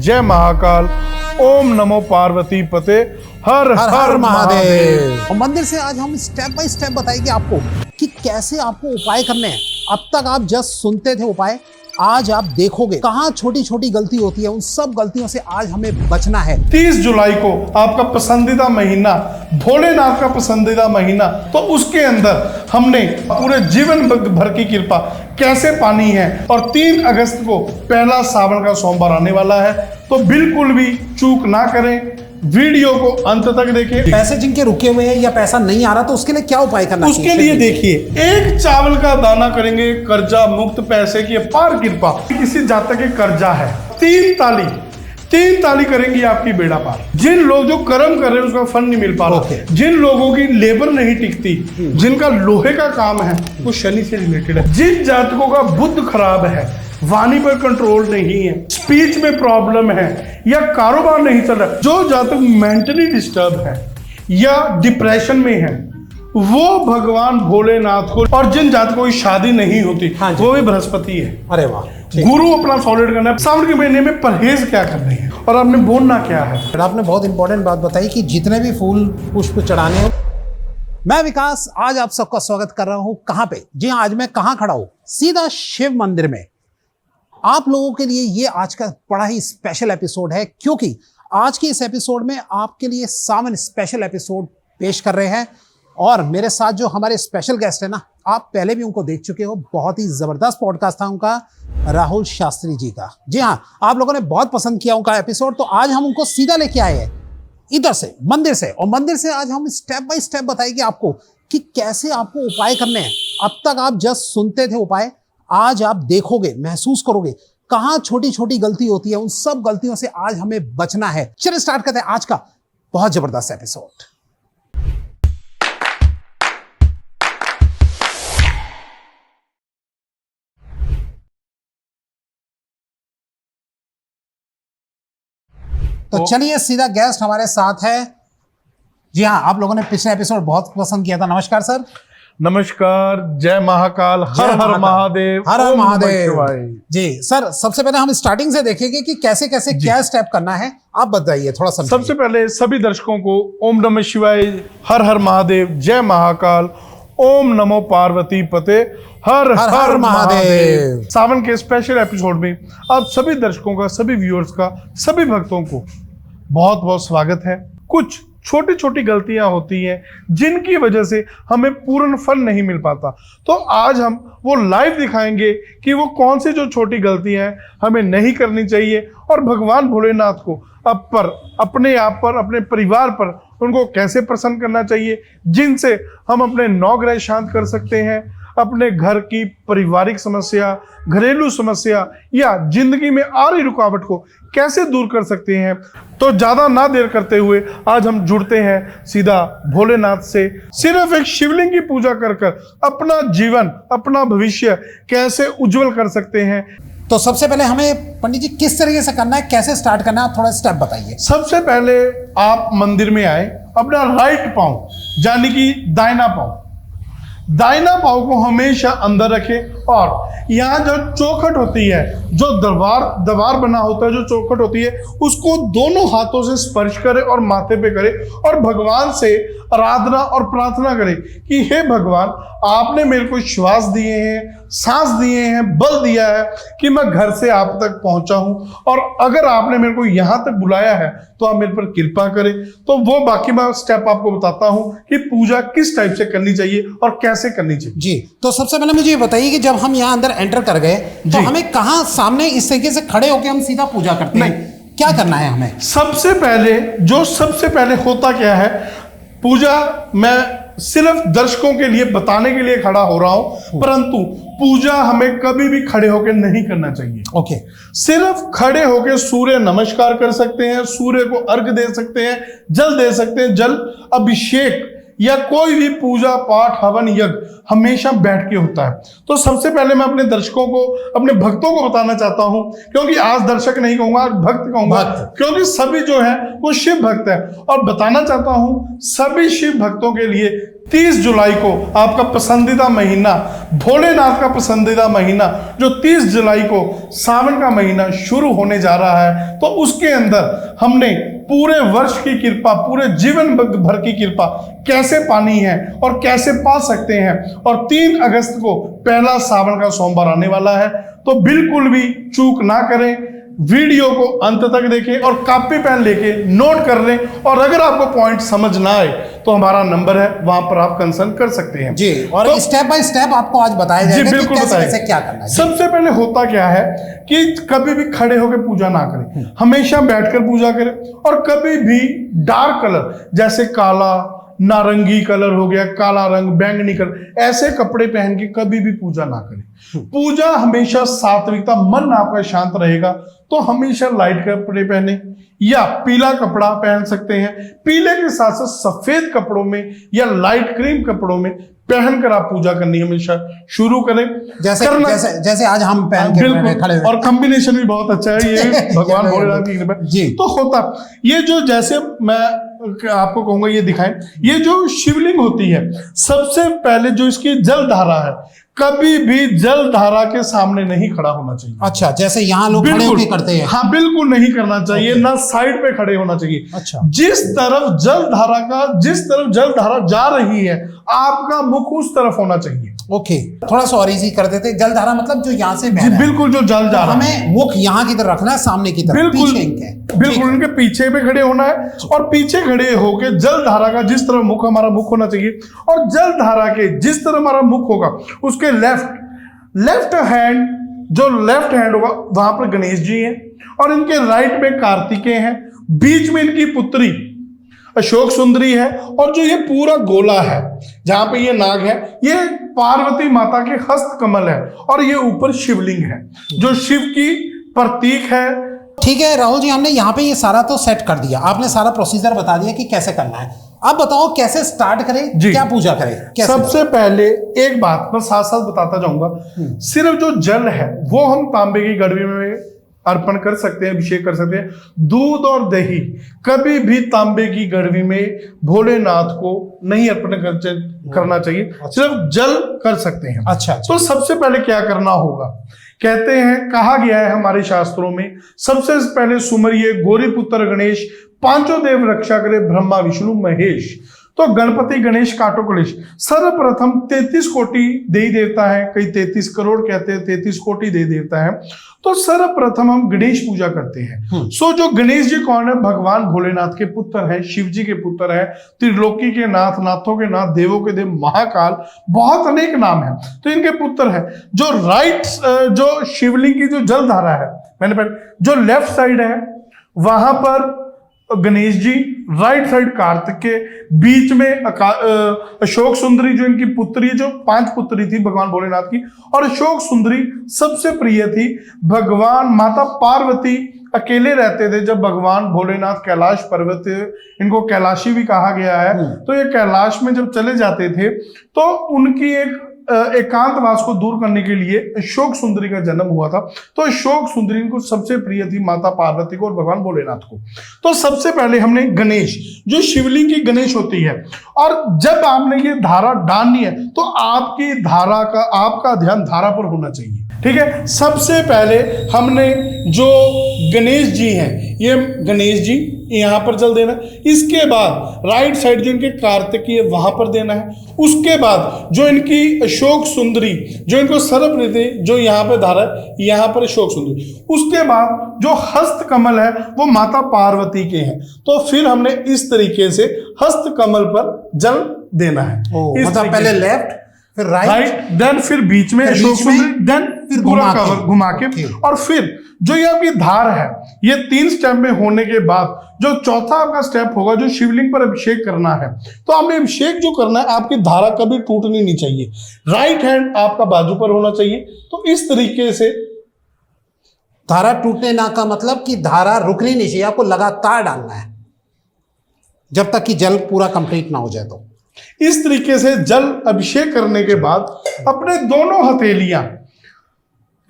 जय महाकाल। ओम नमो पार्वती पते। हर हर हर महादेव। और मंदिर से आज हम स्टेप बाय स्टेप बताएंगे आपको कि कैसे आपको उपाय करने हैं। अब तक आप जस्ट सुनते थे उपाय, आज आप देखोगे कहाँ छोटी छोटी गलती होती है। उन सब गलतियों से आज हमें बचना है। 30 जुलाई को आपका पसंदीदा महीना, भोलेनाथ का पसंदीदा महीना, तो उसके अंदर हमने पूरे जीवन भर की कृपा कैसे पानी है। और 3 अगस्त को पहला सावन का सोमवार आने वाला है, तो बिल्कुल भी चूक ना करें, वीडियो को अंत तक देखें। पैसे जिनके रुके हुए हैं या पैसा नहीं आ रहा, तो उसके लिए क्या उपाय करना चाहिए? उसके लिए देखिए, 1 चावल का दाना करेंगे कर्जा मुक्त, पैसे की अपार कृपा। किसी जातक के कर्जा है, 3 ताली करेंगी आपकी बेड़ा पार। जिन लोग जो कर्म कर रहे हैं उसका फल नहीं मिल पा रहा, जिन लोगों की लेबर नहीं टिकती, जिनका लोहे का काम है वो शनि से रिलेटेड है, जिन जातकों का बुद्ध खराब है, वाणी पर कंट्रोल नहीं है, स्पीच में प्रॉब्लम है या कारोबार नहीं चल रहा, जो जातक मेंटली डिस्टर्ब है या डिप्रेशन में है, वो भगवान भोलेनाथ को, और जिन जातकों की शादी नहीं होती, वो भी बृहस्पति है। अरे वाह, गुरु अपना सॉलिड करना है। सावन के महीने में परहेज क्या करनी है और आपने बोलना क्या है। आपने बहुत इंपॉर्टेंट बात बताई कि जितने भी फूल पुष्प चढ़ाने हो। मैं विकास आज आप सबका स्वागत कर रहा हूं। कहां पे? जी हाँ, आज मैं कहां खड़ा हूं? सीधा शिव मंदिर में। आप लोगों के लिए ये आज का बड़ा ही स्पेशल एपिसोड है, क्योंकि आज के इस एपिसोड में आपके लिए सावन स्पेशल एपिसोड पेश कर रहे हैं। और मेरे साथ जो हमारे स्पेशल गेस्ट है ना, आप पहले भी उनको देख चुके हो, बहुत ही जबरदस्त पॉडकास्ट था उनका, राहुल शास्त्री जी का। जी हाँ, आप लोगों ने बहुत पसंद किया उनका एपिसोड, तो आज हम उनको सीधा लेके आए हैं इधर से, मंदिर से। और मंदिर से आज हम स्टेप बाय स्टेप बताएंगे आपको कि कैसे आपको उपाय करने हैं। अब तक आप जस्ट सुनते थे उपाय, आज आप देखोगे, महसूस करोगे कहाँ छोटी छोटी गलती होती है। उन सब गलतियों से आज हमें बचना है। चलिए स्टार्ट करते हैं आज का बहुत जबरदस्त एपिसोड। तो चलिए, सीधा गेस्ट हमारे साथ है। जी हाँ, आप लोगों ने पिछले एपिसोड बहुत पसंद किया था। नमस्कार सर। नमस्कार, जय महाकाल, हर हर महादेव, हर हर महादेव। जी सर, सबसे पहले हम स्टार्टिंग से देखेंगे कि कैसे कैसे क्या स्टेप करना है, आप बताइए थोड़ा सा। सबसे पहले सभी दर्शकों को ओम नमः शिवाय, हर हर महादेव, जय महाकाल, ओम नमो पार्वती पते, हर हर हर महादेव। सावन के स्पेशल एपिसोड में आप सभी दर्शकों का, सभी व्यूअर्स का, सभी भक्तों को बहुत बहुत स्वागत है। कुछ छोटी छोटी गलतियां होती हैं जिनकी वजह से हमें पूर्ण फल नहीं मिल पाता, तो आज हम वो लाइव दिखाएंगे कि वो कौन सी जो छोटी गलतियां हैं हमें नहीं करनी चाहिए, और भगवान भोलेनाथ को अपने आप पर, अपने परिवार पर उनको कैसे प्रसन्न करना चाहिए, जिनसे हम अपने 9 ग्रह शांत कर सकते हैं, अपने घर की पारिवारिक समस्या, घरेलू समस्या या जिंदगी में आ रही रुकावट को कैसे दूर कर सकते हैं। तो ज्यादा ना देर करते हुए आज हम जुड़ते हैं सीधा भोलेनाथ से। सिर्फ एक शिवलिंग की पूजा कर अपना जीवन, अपना भविष्य कैसे उज्जवल कर सकते हैं। तो सबसे पहले हमें पंडित जी किस तरीके से करना है, कैसे स्टार्ट करना है, आप थोड़ा स्टेप बताइए। सबसे पहले आप मंदिर में आए, अपना राइट पांव यानी कि दाहिना पांव को हमेशा अंदर रखें, और यहाँ जो चौखट होती है, जो दरबार बना होता है, जो चौखट होती है, उसको दोनों हाथों से स्पर्श करें और माथे पे करें, और भगवान से आराधना और प्रार्थना करें कि हे भगवान, आपने मेरे को श्वास दिए हैं, सांस दिए हैं, बल दिया है कि मैं घर से आप तक पहुंचा हूं, और अगर आपने मेरे को यहां तक बुलाया है तो आप मेरे पर कृपा करें। तो वो बाकी मैं स्टेप आपको बताता हूं कि पूजा किस टाइप से करनी चाहिए और कैसे करनी चाहिए। जी, तो सबसे पहले मुझे ये बताइए कि जब हम यहाँ अंदर एंटर कर गए तो हमें कहाँ सामने इस तरीके से खड़े होकर हम सीधा पूजा करते हैं, क्या करना है हमें? सबसे पहले होता क्या है, पूजा मैं सिर्फ दर्शकों के लिए बताने के लिए खड़ा हो रहा हूं, परंतु पूजा हमें कभी भी खड़े होकर नहीं करना चाहिए। ओके। सिर्फ खड़े होकर सूर्य नमस्कार कर सकते हैं, सूर्य को अर्घ दे सकते हैं, जल दे सकते हैं, जल अभिषेक या कोई भी पूजा पाठ हवन यज्ञ हमेशा बैठ के होता है। तो सबसे पहले मैं अपने दर्शकों को, अपने भक्तों को बताना चाहता हूं, क्योंकि आज दर्शक नहीं कहूंगा, आज भक्त कहूंगा, क्योंकि सभी जो है वो शिव भक्त है, और बताना चाहता हूं सभी शिव भक्तों के लिए 30 जुलाई को आपका पसंदीदा महीना, भोलेनाथ का पसंदीदा महीना, जो 30 जुलाई को सावन का महीना शुरू होने जा रहा है, तो उसके अंदर हमने पूरे वर्ष की कृपा, पूरे जीवन भर की कृपा कैसे पानी है और कैसे पा सकते हैं। और 3 अगस्त को पहला सावन का सोमवार आने वाला है, तो बिल्कुल भी चूक ना करें, वीडियो को अंत तक देखें और कॉपी पेन लेके नोट कर लें। और अगर आपको पॉइंट समझ ना आए तो हमारा नंबर है, वहां पर आप कंसल्ट कर सकते हैं जी। और तो स्टेप बाय स्टेप आपको आज बताया जाएगा कि कैसे कैसे क्या करना है। सबसे पहले होता क्या है कि कभी भी खड़े होकर पूजा ना करें, हमेशा बैठकर पूजा करें। और कभी भी डार्क कलर जैसे काला, नारंगी कलर हो गया, काला रंग, बैंगनी कलर, ऐसे कपड़े पहन के कभी भी पूजा ना करें। पूजा हमेशा सात्विकता, मन आपका शांत रहेगा तो हमेशा लाइट कपड़े पहने या पीला कपड़ा पहन सकते हैं। पीले के साथ साथ सफेद कपड़ों में या लाइट क्रीम कपड़ों में पहनकर आप पूजा करनी हमेशा शुरू करें। जैसे आज हम पहन के खड़े और कॉम्बिनेशन भी बहुत अच्छा है, ये भगवान भोलेनाथ की कृपा जी। तो होता ये जो, जैसे मैं आपको कहूंगा ये दिखाएं, ये जो शिवलिंग होती है, सबसे पहले जो इसकी जल धारा है, कभी भी जल धारा के सामने नहीं खड़ा होना चाहिए। अच्छा, जैसे यहाँ लोग खड़े होके करते हैं। हाँ, बिल्कुल नहीं करना चाहिए, ना साइड पे खड़े होना चाहिए। अच्छा, जिस तरफ जल धारा जा रही है, आपका मुख उस तरफ होना चाहिए। ओके, थोड़ा सा और इजी कर देते। जल धारा मतलब जो यहाँ से बह रहा है। बिल्कुल, जो जल जा रहा है, हमें मुख यहाँ की तरफ रखना है, सामने की तरफ, बिल्कुल इनके पीछे पे खड़े होना है। और पीछे खड़े होके जल धारा का जिस तरफ मुख, हमारा मुख होना चाहिए, और जल धारा के जिस तरफ हमारा मुख होगा उसके लेफ्ट हैंड, जो लेफ्ट हैंड होगा वहां पर गणेश जी हैं, और इनके राइट में कार्तिकेय हैं, बीच में इनकी पुत्री अशोक सुंदरी है, और जो ये पूरा गोला है जहां पे ये नाग है, ये पार्वती माता के हस्त कमल है, और ये ऊपर शिवलिंग है जो शिव की प्रतीक है। ठीक है राहुल जी, हमने यहाँ पे ये सारा तो सेट कर दिया, आपने सारा प्रोसीजर बता दिया कि कैसे करना है। अब बताओ कैसे स्टार्ट करें, क्या पूजा करें। सबसे पहले एक बात मैं साथ साथ बताता जाऊंगा, सिर्फ जो जल है वो हम तांबे की गड़वी में अर्पण कर सकते हैं, अभिषेक कर सकते हैं। दूध और दही कभी भी तांबे की गड़वी में भोलेनाथ को नहीं अर्पण करना चाहिए, सिर्फ जल कर सकते हैं। अच्छा। तो सबसे पहले क्या करना होगा, कहते हैं, कहा गया है हमारे शास्त्रों में, सबसे पहले सुमरिए गौरी पुत्र गणेश, पांचों देव रक्षा करे ब्रह्मा विष्णु महेश। तो गणपति गणेश काटो कलेश, सर्वप्रथम 33 कोटि देवी देवता है, कई 33 करोड़ कहते हैं, 33 कोटि देवी देवता है। तो सर्वप्रथम हम गणेश पूजा करते हैं। सो जो गणेश जी कौन है, भगवान भोलेनाथ के पुत्र हैं, शिव जी के पुत्र हैं, त्रिलोकी के नाथ, नाथों के नाथ, देवों के देव, महाकाल, बहुत अनेक नाम है, तो इनके पुत्र हैं। जो जो शिवलिंग की जो जल धारा है, मैंने पहले जो लेफ्ट साइड है वहां पर गणेश जी, राइट साइड कार्तिकेय, बीच में अशोक सुंदरी जो इनकी पुत्री, जो 5 पुत्री थी भगवान भोलेनाथ की, और अशोक सुंदरी सबसे प्रिय थी भगवान माता पार्वती। अकेले रहते थे जब भगवान भोलेनाथ कैलाश पर्वत, इनको कैलाशी भी कहा गया है, तो ये कैलाश में जब चले जाते थे तो उनकी एक एकांतवास को दूर करने के लिए अशोक सुंदरी का जन्म हुआ था। तो अशोक सुंदरी को सबसे प्रिय थी माता पार्वती को और भगवान भोलेनाथ को। तो सबसे पहले हमने गणेश, जो शिवलिंग की गणेश होती है, और जब आपने ये धारा डालनी है तो आपकी धारा का, आपका ध्यान धारा पर होना चाहिए। ठीक है, सबसे पहले हमने जो गणेश जी हैं, ये गणेश जी यहाँ पर जल देना, इसके बाद राइट साइड जो इनके कार्तिकेय वहां पर देना है। उसके बाद जो इनकी अशोक सुंदरी, जो इनको सर्वप्रिय थे, जो यहाँ पे धारा है, यहाँ पर अशोक सुंदरी। उसके बाद जो हस्त कमल है वो माता पार्वती के हैं। तो फिर हमने इस तरीके से हस्त कमल पर जल देना है। मतलब पहले लेफ्ट, फिर राइट, देन फिर बीच में अशोक सुंदरी, देन फिर पूरा कवर घुमा के, और फिर जो ये आपकी धार है, ये 3 स्टेप में होने के बाद जो चौथा आपका स्टेप होगा, जो शिवलिंग पर अभिषेक करना है। तो आपने अभिषेक जो करना है, आपकी धारा कभी टूटनी नहीं चाहिए, राइट हैंड आपका बाजू पर होना चाहिए। तो इस तरीके से धारा टूटने ना का मतलब कि धारा रुकनी नहीं चाहिए, आपको लगातार डालना है जब तक कि जल पूरा कंप्लीट ना हो जाए। तो इस तरीके से जल अभिषेक करने के बाद अपने दोनों हथेलियां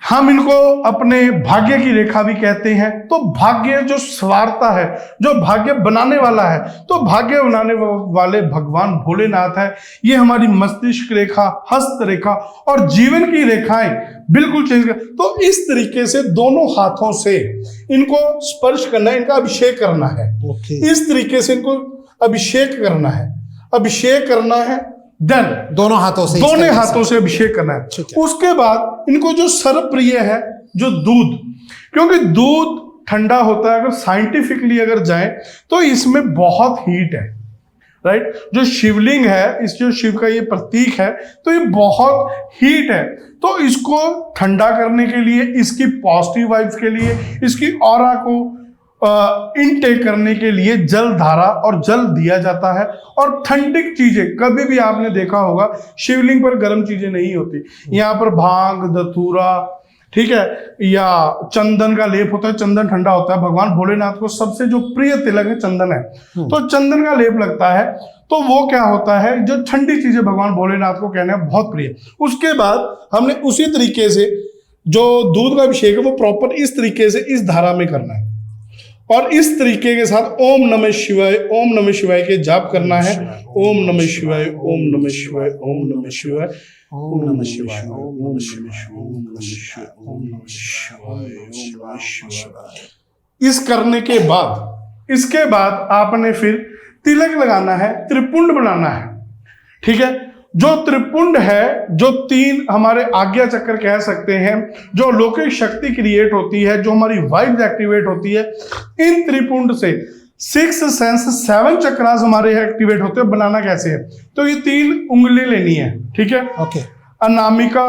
हम इनको अपने भाग्य की रेखा भी कहते हैं। तो भाग्य जो संवारता है, जो भाग्य बनाने वाला है, तो भाग्य बनाने वाले भगवान भोलेनाथ है। ये हमारी मस्तिष्क रेखा, हस्त रेखा और जीवन की रेखाएं बिल्कुल चेंज कर। तो इस तरीके से दोनों हाथों से इनको स्पर्श करना है, इनका अभिषेक करना है। इस तरीके से इनको अभिषेक करना है, अभिषेक करना है। देन दोनों हाथों से अभिषेक करना है। उसके बाद इनको जो सर्वप्रिय है, जो दूध, क्योंकि दूध ठंडा होता है, अगर साइंटिफिकली अगर जाए तो इसमें बहुत हीट है, राइट। जो शिवलिंग है, इस जो शिव का ये प्रतीक है, तो ये बहुत हीट है। तो इसको ठंडा करने के लिए, इसकी पॉजिटिव वाइब्स के लिए, इसकी ऑरा को इनटेक करने के लिए जल धारा और जल दिया जाता है। और ठंडी चीजें, कभी भी आपने देखा होगा शिवलिंग पर गर्म चीजें नहीं होती। यहाँ पर भांग, धतूरा, ठीक है, या चंदन का लेप होता है। चंदन ठंडा होता है, भगवान भोलेनाथ को सबसे जो प्रिय तिलक है चंदन है, तो चंदन का लेप लगता है। तो वो क्या होता है, जो ठंडी चीजें भगवान भोलेनाथ को कहने हैं बहुत प्रिय। उसके बाद हमने उसी तरीके से जो दूध का अभिषेक है वो प्रॉपर इस तरीके से इस धारा में करना है और इस तरीके के साथ ओम नमः शिवाय, ओम नमः शिवाय के जाप करना है। ओम नमः शिवाय, ओम नमः शिवाय, ओम नमः शिवाय, ओम नमः शिवाय, ओम नमः शिवाय, ओम नमः शिवाय, ओम नमः शिवाय, ओम नमः शिवाय। इस करने के बाद, इसके बाद आपने फिर तिलक लगाना है, त्रिपुंड बनाना है, ठीक है। जो त्रिपुंड है, जो तीन हमारे आज्ञा चक्र कह सकते हैं, जो लौकिक शक्ति क्रिएट होती है, जो हमारी वाइब्स एक्टिवेट होती है, इन त्रिपुंड से 6 सेंस 7 चक्रास हमारे एक्टिवेट होते हैं। बनाना कैसे है, तो ये 3 उंगली लेनी है, ठीक है। ओके। अनामिका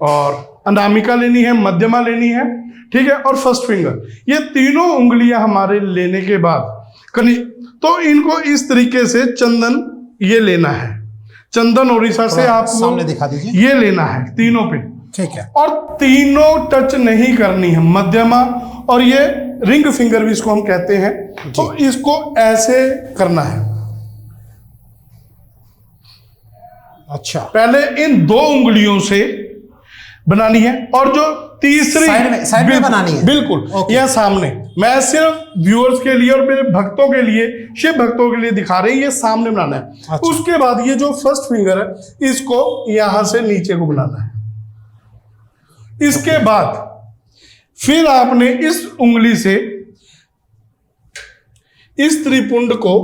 और अनामिका लेनी है, मध्यमा लेनी है, ठीक है, और फर्स्ट फिंगर। ये तीनों उंगलियां हमारे लेने के बाद तो इनको इस तरीके से चंदन ये लेना है। चंदन ओडिशा से आप सामने दिखा दीजिए। ये लेना है तीनों पे, ठीक है। और तीनों टच नहीं करनी है, मध्यमा और ये रिंग फिंगर भी इसको हम कहते हैं। तो इसको ऐसे करना है। अच्छा, पहले इन 2 उंगलियों से बनानी है और जो तीसरी साइड में बनानी है, बिल्कुल यह सामने। मैं सिर्फ व्यूअर्स के लिए और मेरे भक्तों के लिए, शिव भक्तों के लिए दिखा रही, ये सामने बनाना है। अच्छा। उसके बाद ये जो फर्स्ट फिंगर है, इसको यहां से नीचे को बनाना है। इसके बाद फिर आपने इस उंगली से इस त्रिपुंड को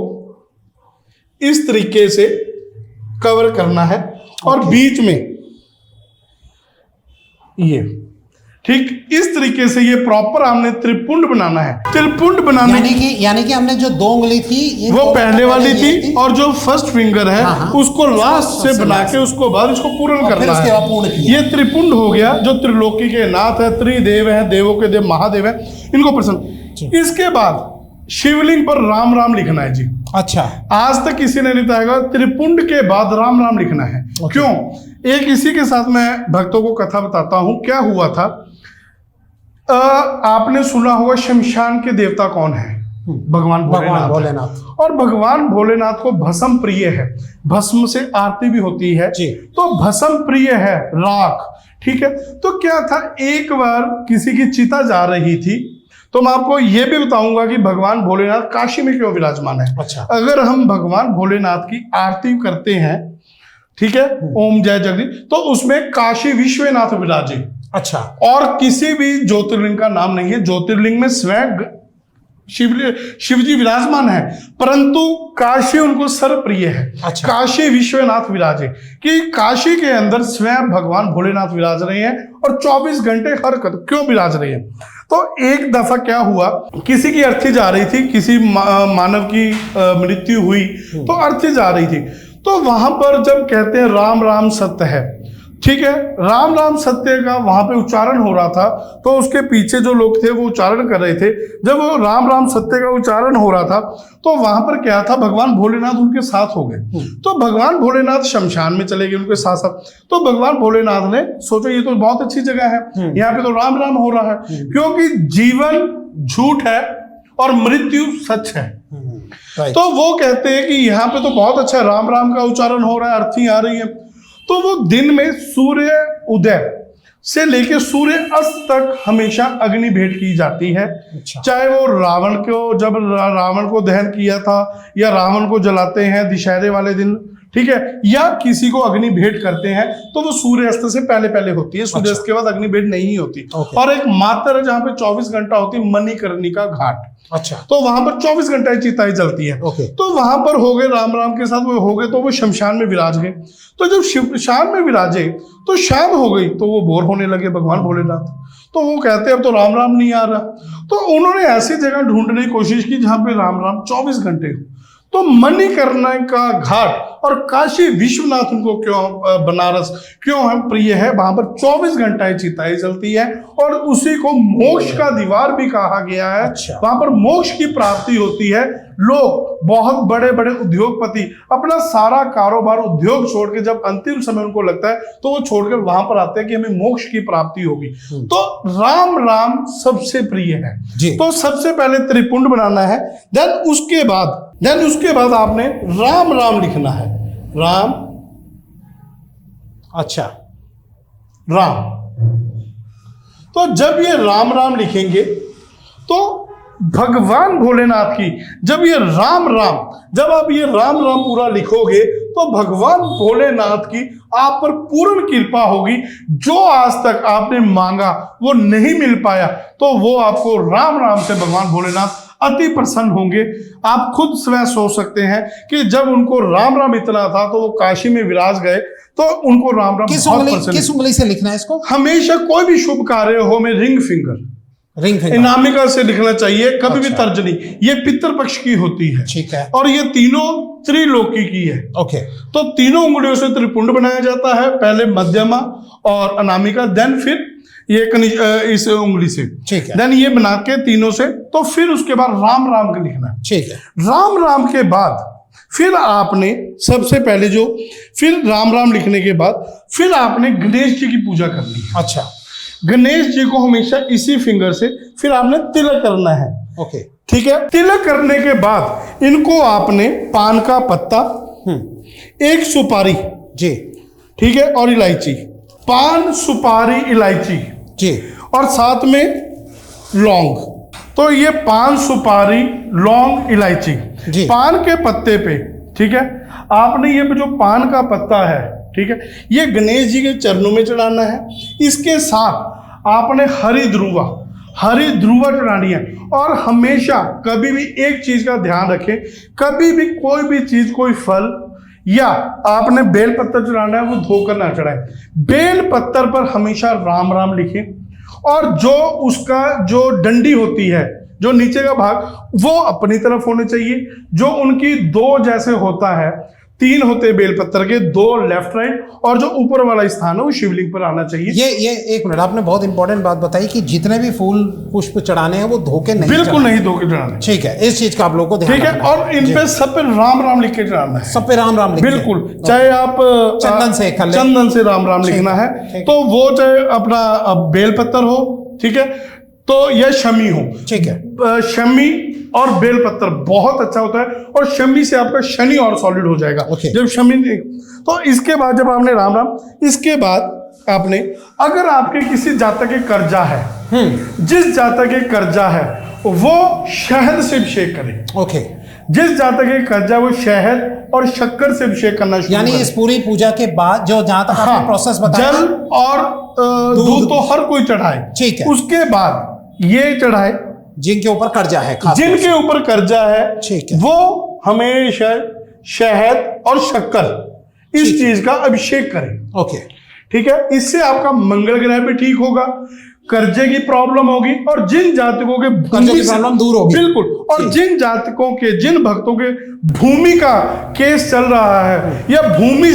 इस तरीके से कवर करना है और बीच में ये, ठीक इस तरीके से ये प्रॉपर हमने त्रिपुंड बनाना है। त्रिपुंड बनाने यानी कि हमने जो 2 उंगली थी वो पहले वाली थी और जो फर्स्ट फिंगर है उसको लास्ट से बना के उसको बाद इसको पूर्ण करना है। ये त्रिपुंड हो गया, जो त्रिलोकी के नाथ है, त्रिदेव है, देवों के देव महादेव है, इनको प्रसन्न। इसके बाद शिवलिंग पर राम राम लिखना है जी। अच्छा, आज तक किसी ने नहीं बताया, त्रिपुंड के बाद राम राम लिखना है। क्यों? एक इसी के साथ मैं भक्तों को कथा बताता हूं। क्या हुआ था, आपने सुना होगा शमशान के देवता कौन है? भगवान भोलेनाथ। और भगवान भोलेनाथ को भस्म प्रिय है, भस्म से आरती भी होती है जी। तो भस्म प्रिय है, राख, ठीक है। तो क्या था, एक बार किसी की चिता जा रही थी, तो मैं आपको यह भी बताऊंगा कि भगवान भोलेनाथ काशी में क्यों विराजमान है। अच्छा। अगर हम भगवान भोलेनाथ की आरती करते हैं, ठीक है, ओम जय जगदीश, तो उसमें काशी विश्वनाथ विराजे। अच्छा। और किसी भी ज्योतिर्लिंग का नाम नहीं है, ज्योतिर्लिंग में स्वयं शिवजी विराजमान है, परंतु काशी उनको सर्वप्रिय है। अच्छा। काशी विश्वनाथ विराजे, कि काशी के अंदर स्वयं भगवान भोलेनाथ विराज रहे हैं और 24 घंटे हर कदम क्यों विराज रहे हैं। तो एक दफा क्या हुआ, किसी की अर्थी जा रही थी, किसी मानव की मृत्यु हुई, तो अर्थी जा रही थी। तो वहां पर जब कहते हैं राम राम सत्य है, ठीक है, राम राम सत्य का वहां पे उच्चारण हो रहा था, तो उसके पीछे जो लोग थे वो उच्चारण कर रहे थे। जब वो राम राम सत्य का उच्चारण हो रहा था, तो वहां पर क्या था, भगवान भोलेनाथ उनके साथ हो गए। तो भगवान भोलेनाथ शमशान में चले गए उनके साथ साथ। तो भगवान भोलेनाथ ने सोचा ये तो बहुत अच्छी जगह है, यहाँ पे तो राम राम हो रहा है, क्योंकि जीवन झूठ है और मृत्यु सच है। तो वो कहते हैं कि यहाँ पे तो बहुत अच्छा राम राम का उच्चारण हो रहा है, अर्थी आ रही है। तो वो दिन में सूर्य उदय से लेके सूर्य अस्त तक हमेशा अग्नि भेंट की जाती है। अच्छा। चाहे वो रावण को, जब रावण को दहन किया था, या रावण को जलाते हैं दशहरे वाले दिन, ठीक है, या किसी को अग्नि भेंट करते हैं, तो वो सूर्यास्त से पहले पहले होती है। सूर्यास्त के बाद अग्नि भेंट नहीं होती। और एक मात्र है जहां पे 24 घंटा होती है, मणिकर्णिका घाट। अच्छा। तो वहां पर 24 घंटा चिताएं जलती है। तो वहां पर हो गए राम राम के साथ वो हो गए, तो वो शमशान में विराज गए। तो जब शमशान में विराजे तो शाम हो गई, तो वो बोर होने लगे भगवान भोलेनाथ। तो वो कहते अब तो राम राम नहीं आ रहा। तो उन्होंने ऐसी जगह ढूंढने की कोशिश की जहां पे राम राम 24 घंटे हो। तो मणिकर्णिका घाट और काशी विश्वनाथ उनको क्यों, बनारस क्यों है प्रिय है, वहां पर 24 घंटाएं चिताएं जलती है, और उसी को मोक्ष का दीवार भी कहा गया है। अच्छा। वहां पर मोक्ष की प्राप्ति होती है। लोग, बहुत बड़े बड़े उद्योगपति अपना सारा कारोबार, उद्योग छोड़ के जब अंतिम समय उनको लगता है, तो वो छोड़कर वहां पर आते हैं कि हमें मोक्ष की प्राप्ति होगी। तो राम राम सबसे प्रिय है। तो सबसे पहले त्रिपुंड बनाना है, देन उसके बाद आपने राम राम लिखना है। राम, अच्छा, राम। तो जब ये राम राम लिखेंगे तो भगवान भोलेनाथ की, जब आप ये राम राम पूरा लिखोगे, तो भगवान भोलेनाथ की आप पर पूर्ण कृपा होगी। जो आज तक आपने मांगा वो नहीं मिल पाया, तो वो आपको राम राम से भगवान भोलेनाथ अति प्रसन्न होंगे। आप खुद स्वयं सोच सकते हैं कि जब उनको राम राम इतना था, तो वो काशी में विराज गए, तो उनको राम राम किस उंगली से लिखना है इसको? हमेशा कोई भी शुभ कार्य हो में रिंग फिंगर अनामिका से लिखना चाहिए, कभी भी तर्जनी। ये पितृपक्ष की होती है, ठीक है, और ये तीनों त्रिलोकी की है। ओके। तो तीनों उंगलियों से त्रिपुंड बनाया जाता है, पहले मध्यमा और अनामिका, देन फिर ये इस उंगली से, ठीक है, देन ये बना के तीनों से, तो फिर उसके बाद राम राम का लिखना है, ठीक है। राम राम के बाद फिर आपने सबसे पहले फिर राम राम लिखने के बाद फिर आपने गणेश जी की पूजा करनी है। अच्छा। गणेश जी को हमेशा इसी फिंगर से फिर आपने तिलक करना है, ओके, ठीक है। तिलक करने के बाद इनको आपने पान का पत्ता, एक सुपारी जी, ठीक है, और इलायची, पान सुपारी इलायची जी, और साथ में लौंग। तो ये पान सुपारी लौंग इलायची पान के पत्ते पे, ठीक है, आपने ये जो पान का पत्ता है, ठीक है, ये गणेश जी के चरणों में चढ़ाना है। इसके साथ आपने हरी ध्रुवा चढ़ानी है। और हमेशा कभी भी एक चीज का ध्यान रखें, कभी भी कोई भी चीज, कोई फल या आपने बेल पत्तर चढ़ाना है, वो धोकर ना चढ़ाए। बेल पत्तर पर हमेशा राम राम लिखें, और उसका जो डंडी होती है, जो नीचे का भाग, वो अपनी तरफ होने चाहिए। जो उनकी दो जैसे होता है, 3 होते बेल पत्तर के, 2 लेफ्ट राइट, और जो ऊपर वाला स्थान है वो शिवलिंग पर आना चाहिए। ये एक मिनट, आपने बहुत इंपॉर्टेंट बात बताई कि जितने भी फूल पुष्प चढ़ाने हैं वो धोके नहीं, बिल्कुल नहीं धोके चढ़ाने, ठीक है। इस चीज का आप लोगों को ध्यान रखना है। और इन पे सब पे राम राम लिख के चढ़ाना है, सब पे राम राम लिख, बिल्कुल। चाहे आप चंदन से राम राम लिखना है, तो वो चाहे अपना बेल पत्तर हो, ठीक है, तो यह शमी हो, ठीक है। शमी और बेल पत्तर बहुत अच्छा होता है, और शमी से आपका शनि और सॉलिड हो जाएगा, जब शमी। तो इसके बाद जब आपने राम राम, इसके बाद आपने, अगर आपके किसी जातक के कर्जा है, जिस जातक के कर्जा है वो शहद से अभिषेक करे, ओके। जिस जातक के कर्जा, वो शहद और शक्कर से अभिषेक करना शुरू, यानी इस पूरी पूजा के बाद जो जहां तक आपने प्रोसेस बताया, जल और दूध तो हर कोई चढ़ाए, ठीक है। उसके बाद ये चढ़ाए जिनके ऊपर कर्जा है, जिनके ऊपर कर्जा है, ठीक है, वो हमेशा शहद और शक्कर इस चीज का अभिषेक करें, ओके, ठीक है। इससे आपका मंगल ग्रह भी ठीक होगा, कर्जे की प्रॉब्लम होगी, और जिन जातकों के कर्जे की प्रॉब्लम दूर होगी, बिल्कुल। और जिन जातकों के, जिन भक्तों के भूमि का केस चल रहा है, या भूमि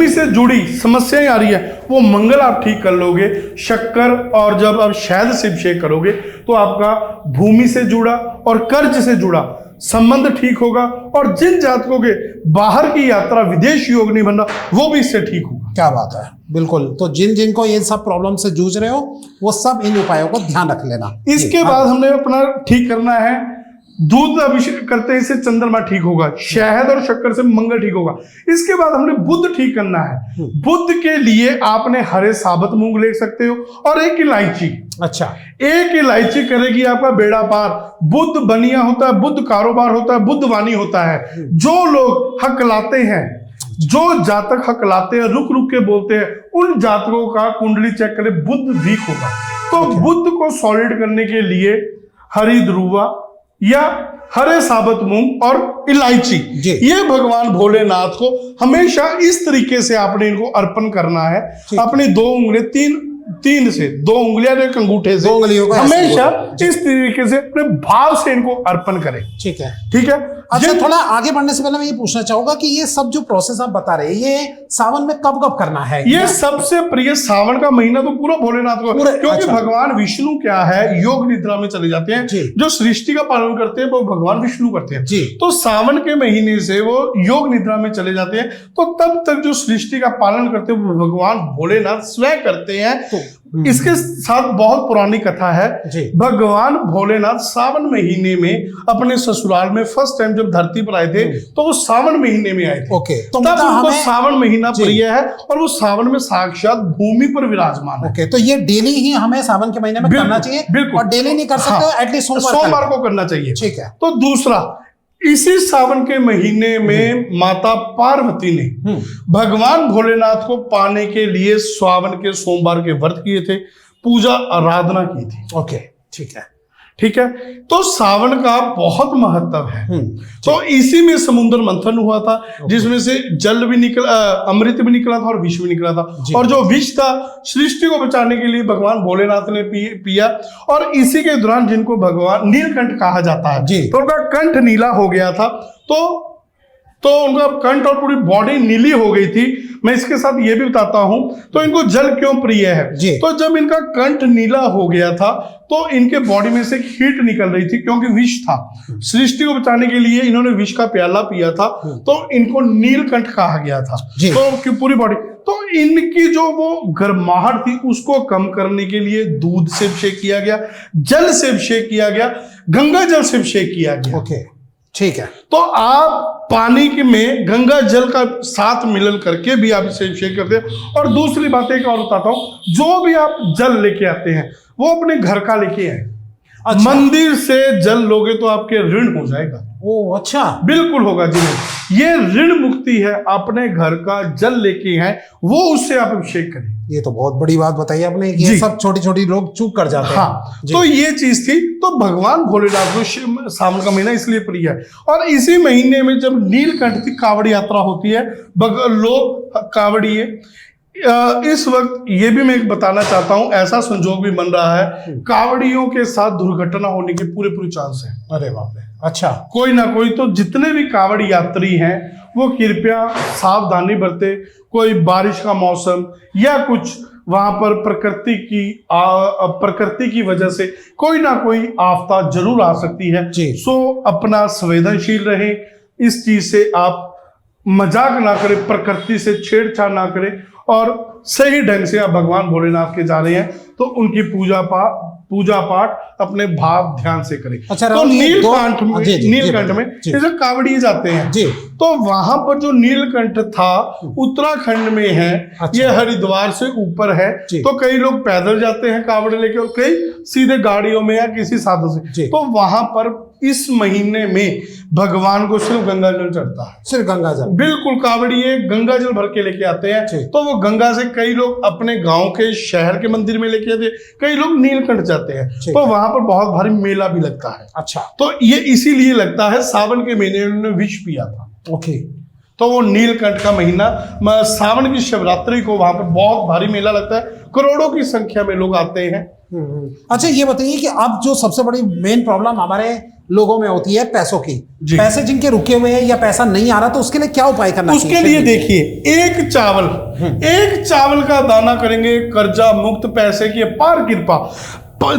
से जुड़ी समस्याएं आ रही है, वो मंगल आप ठीक कर लोगे। शक्कर और जब आप शहद से अभिषेक करोगे, तो आपका भूमि से जुड़ा और कर्ज से जुड़ा संबंध ठीक होगा। और जिन जातकों के बाहर की यात्रा, विदेश योग नहीं बनना, वो भी इससे ठीक होगा। क्या बात है, बिल्कुल। तो जिनको ये सब प्रॉब्लम से जूझ रहे हो, वो सब इन उपायों को ध्यान रख लेना। इसके बाद हमने अपना ठीक करना है दूध अभिषेक करते हैं, इससे चंद्रमा ठीक होगा। शहद और शक्कर से मंगल ठीक होगा। इसके बाद हमने बुध ठीक करना है। बुध के लिए आपने हरे साबुत मूंग ले सकते हो और एक इलायची। अच्छा, एक इलायची करेगी आपका बेड़ा पार। बुध बनिया होता है, बुध कारोबार होता है, बुध वाणी होता है। जो लोग हकलाते हैं, जो जातक हकलाते हैं, रुक रुक के बोलते हैं, उन जातकों का कुंडली चेक करें, बुध वीक होगा। तो बुध को सॉलिड करने के लिए हरी ध्रुवा या हरे साबुत मूंग और इलायची, ये भगवान भोलेनाथ को हमेशा इस तरीके से आपने इनको अर्पण करना है। अपनी 2 उंगलियां, तीन से 2 उंगलियां, एक अंगूठे से हमेशा इस तरीके से अपने भाव से इनको अर्पण करें। ठीक है, ठीक है। अच्छा, थोड़ा आगे बढ़ने से पहले मैं ये पूछना चाहूंगा कि ये सब जो प्रोसेस आप बता रहे हैं, ये सावन में कब कब करना है? ये सबसे प्रिय सावन का महीना तो पूरा भोलेनाथ को, क्योंकि अच्छा, भगवान विष्णु क्या है, योग निद्रा में चले जाते हैं। जो सृष्टि का पालन करते हैं वो भगवान विष्णु करते हैं। तो सावन के महीने से वो योग निद्रा में चले जाते हैं, तो तब तक जो सृष्टि का पालन करते हैं वो भगवान भोलेनाथ स्वयं करते हैं। इसके साथ बहुत पुरानी कथा है। भगवान भोलेनाथ सावन महीने में अपने ससुराल में फर्स्ट टाइम जब धरती पर आए थे, तो वो सावन महीने में आए थे। तो तब उनको सावन महीना प्रिय है और वो सावन में साक्षात भूमि पर विराजमान है। तो ये डेली ही हमें सावन के महीने में करना चाहिए। बिल्कुल, और डेली नहीं कर सकते, एटलीस्ट सोमवार को करना चाहिए। ठीक है। तो दूसरा, इसी सावन के महीने में माता पार्वती ने भगवान भोलेनाथ को पाने के लिए सावन के सोमवार के व्रत किए थे, पूजा आराधना की थी। ओके, ठीक है, ठीक है। तो सावन का बहुत महत्व है। तो इसी में समुद्र मंथन हुआ था, जिसमें से जल भी निकला, अमृत भी निकला था और विष भी निकला था। और जो विष था, सृष्टि को बचाने के लिए भगवान भोलेनाथ ने पिया। और इसी के दौरान जिनको भगवान नीलकंठ कहा जाता है, तो उनका कंठ नीला हो गया था। तो उनका कंठ और पूरी बॉडी नीली हो गई थी। मैं इसके साथ ये भी बताता हूं, तो इनको जल क्यों प्रिय है। तो जब इनका कंठ नीला हो गया था, तो इनके बॉडी में से हीट निकल रही थी, क्योंकि विष था। सृष्टि को बचाने के लिए इन्होंने विष का प्याला पिया था, तो इनको नीलकंठ कहा गया था। तो पूरी बॉडी, तो इनकी जो वो गर्माहट थी उसको कम करने के लिए दूध से अभिषेक किया गया, जल से अभिषेक किया गया, गंगा जल से अभिषेक किया गया। ओके, ठीक है। तो आप पानी के में गंगा जल का साथ मिलन करके भी आप इसे अभिषेक करते हैं। और दूसरी बात एक और बताता हूं, जो भी आप जल लेके आते हैं वो अपने घर का लेके आए। अच्छा। मंदिर से जल लोगे तो आपके ऋण हो जाएगा। ओ अच्छा, बिल्कुल होगा जी। ये ऋण मुक्ति है। अपने घर का जल लेके हैं, वो उससे आप अभिषेक करें। ये तो बहुत बड़ी बात बताई आपने, ये सब छोटी छोटी लोग चूक कर जाते हैं। हाँ, तो ये चीज थी। तो भगवान भोलेनाथ को सावन का महीना इसलिए प्रिय है। और इसी महीने में जब नीलकंठ की कावड़ यात्रा होती है, लोग कावड़िए, इस वक्त ये भी मैं बताना चाहता हूं, ऐसा संजोग भी बन रहा है, कावड़ियों के साथ दुर्घटना होने के पूरे चांस है। अरे बाप रे। अच्छा, कोई ना कोई, तो जितने भी कावड़ यात्री हैं वो कृपया सावधानी बरते। कोई बारिश का मौसम या कुछ वहां पर प्रकृति की वजह से कोई ना कोई आफता जरूर आ सकती है। सो अपना संवेदनशील रहें, इस चीज से आप मजाक ना करें, प्रकृति से छेड़छाड़ ना करें, और सही ढंग से आप भगवान भोलेनाथ के जा रहे हैं तो उनकी पूजा पाठ अपने भाव ध्यान से करें। अच्छा, तो नीलकंठ में जैसे कावड़िए जाते हैं, तो वहां पर जो नीलकंठ था उत्तराखंड में है। अच्छा। ये हरिद्वार से ऊपर है। तो कई लोग पैदल जाते हैं कावड़ लेके, और कई सीधे गाड़ियों में या किसी साधन से। तो वहां पर इस महीने में भगवान को सिर्फ गंगा जल चढ़ता है। सिर्फ गंगा जल, बिल्कुल। कावड़िए गंगा जल भर के लेके आते हैं। तो वो गंगा से कई लोग अपने गांव के शहर के मंदिर में लेके आते हैं, कई लोग नीलकंठ जाते हैं। तो वहां पर बहुत भारी मेला भी लगता है। अच्छा, तो ये इसीलिए लगता है, सावन के महीने में उन्होंने विष पिया था। ओके, तो वो नीलकंठ का महीना, सावन की शिवरात्रि को वहां पर बहुत भारी मेला लगता है, करोड़ों की संख्या में लोग आते हैं। अच्छा, ये बताइए कि अब जो सबसे बड़ी मेन प्रॉब्लम हमारे लोगों में होती है पैसों की, पैसे जिनके रुके हुए हैं या पैसा नहीं आ रहा, तो उसके लिए क्या उपाय करना चाहिए? उसके लिए देखिए, एक चावल का दाना करेंगे, कर्जा मुक्त, पैसे की अपार कृपा।